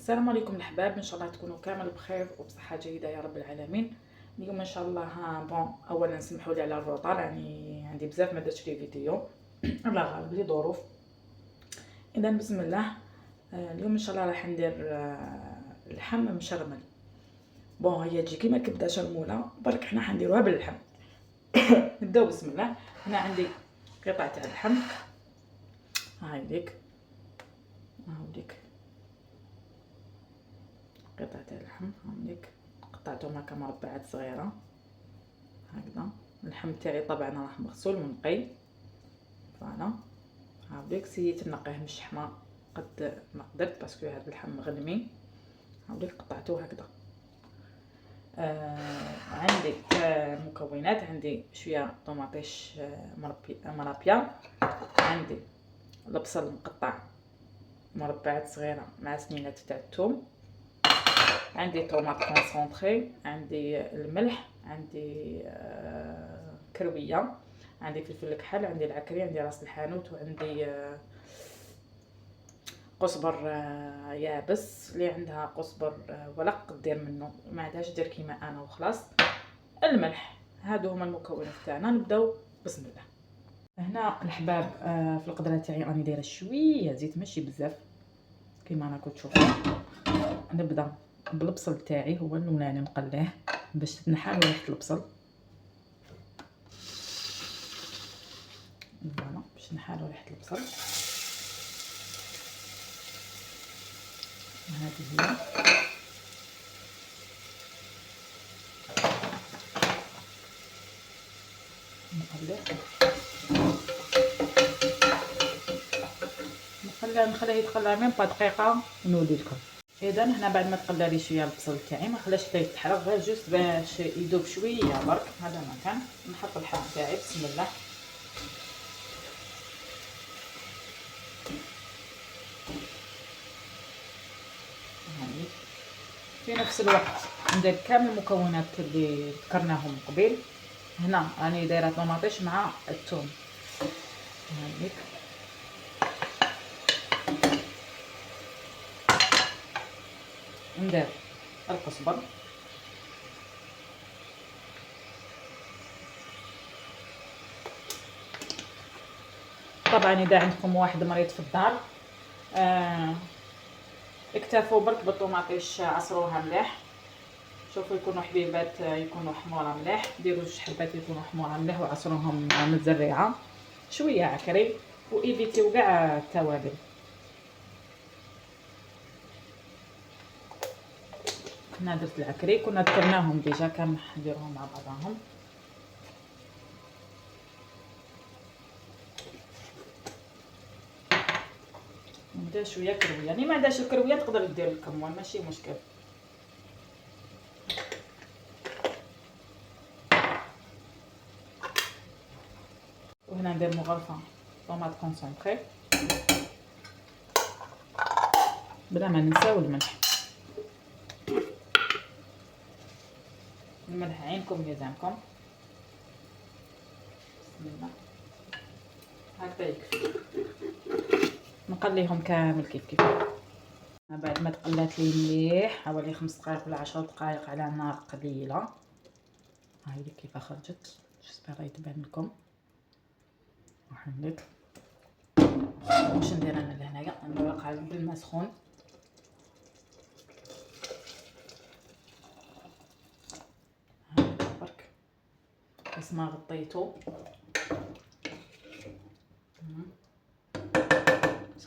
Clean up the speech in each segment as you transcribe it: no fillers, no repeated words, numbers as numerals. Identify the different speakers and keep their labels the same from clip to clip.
Speaker 1: السلام عليكم الحباب، ان شاء الله تكونوا كامل بخير وبصحه جيده يا رب العالمين. اليوم ان شاء الله اولا سمحوا لي على الروطه، يعني عندي بزاف ما درتش لي فيديو الله غالب لي ظروف. اذا بسم الله. اليوم ان شاء الله راح ندير اللحم مشرمل. هي تجي كيما كبده شرموله، برك حنا حنديروها باللحم. نبداو بسم الله. هنا عندي قطعه تاع اللحم، هاي ديك قطعة اللحم، هاك قطعتهم هكا مربعات صغيرة هكذا. اللحم تاعي طبعا راه مغسول ونقي، فوالا هاوديك سيت نقيه من الشحمة قد ما قدرت باسكو هذا اللحم مغلمي. هاوديك قطعته هكذا. عندي مكونات، عندي شويه طوماطيش مرابيه، عندي البصل مقطع مربعات صغيره مع سنينات تاع الثوم، عندي طوماط كونسونطري، عندي الملح، عندي كرويه، عندي فلفل الكحل، عندي العكري، عندي راس الحانوت، وعندي قزبر يابس. اللي عندها قزبر ورق دير منه، ما عندهاش دير كيما انا وخلاص. الملح. هادو هما المكونات تاعنا. نبداو بسم الله. هنا الحباب في القدره تاعي راني دايره شويه زيت، ماشي بزاف كيما راكم تشوفوا. نبدا بالبصل تاعي، هو الاولاني نقليه باش تنحل ريحه البصل. فوالا باش نحالو ريحه البصل. هذه هي. نخليه يتقلى ميم با دقيقه ونولي لكم. اذا هنا بعد ما تقلى لي شويه البصل تاعي، ما خلاش حتى يتحرق، غير جوست باش يذوب شويه برك. هذا ما كان. نحط اللحم تاعي بسم الله. في نفس الوقت ندير كامل المكونات اللي ذكرناهم قبيل. هنا راني دايره طوماطيش مع الثوم، هذيك ندير القزبر، طبعا اذا عندكم واحد مريض في الدار اكتفوا برك بالطوماطيش، عصروها مليح. شوفوا يكونوا حبيبات، يكونوا حموره مليح، ديروا جوج حبات يكونوا حموره مليح وعصروهم متزرعه شويه عكري، وايفيتيو كاع التوابل. هنا درت العكري، كنا ذكرناهم ديجا، كان نديرهم مع بعضهم. ندير شويه كرويه، يعني ما عندهاش الكرويه تقدر دير الكمون ماشي مشكل. وهنا ندير مغرفه طوماط كونسونطري، بلا ما ننساو الملح. الملح عينكم ميزانكم. بسم الله. هكذا يكفي. نقليهم كامل كيف بعد ما تقلات لي مليح حوالي 5 دقائق ولا 10 دقائق على نار قليله. هاي لي كيف خرجت، جيسبر يتبان لكم. هاك واش ندير انا لهنايا، نوقع بالماء سخون. برك بس ما غطيتو،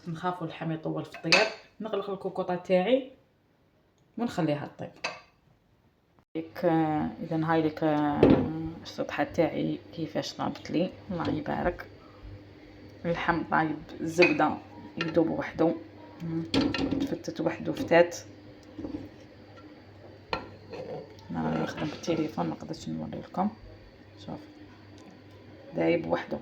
Speaker 1: نخافوا اللحم يطول في الطياب. نغلق الكوكوطه تاعي ونخليها طيب. اذا هاي لك السطحه تاعي كيفاش طابت لي، الله يبارك. اللحم طايب، الزبده يذوب وحده، تفتت وحده فتات. انا راني نخدم بالتليفون ما قدرتش نوري لكم. شوف دايب وحده.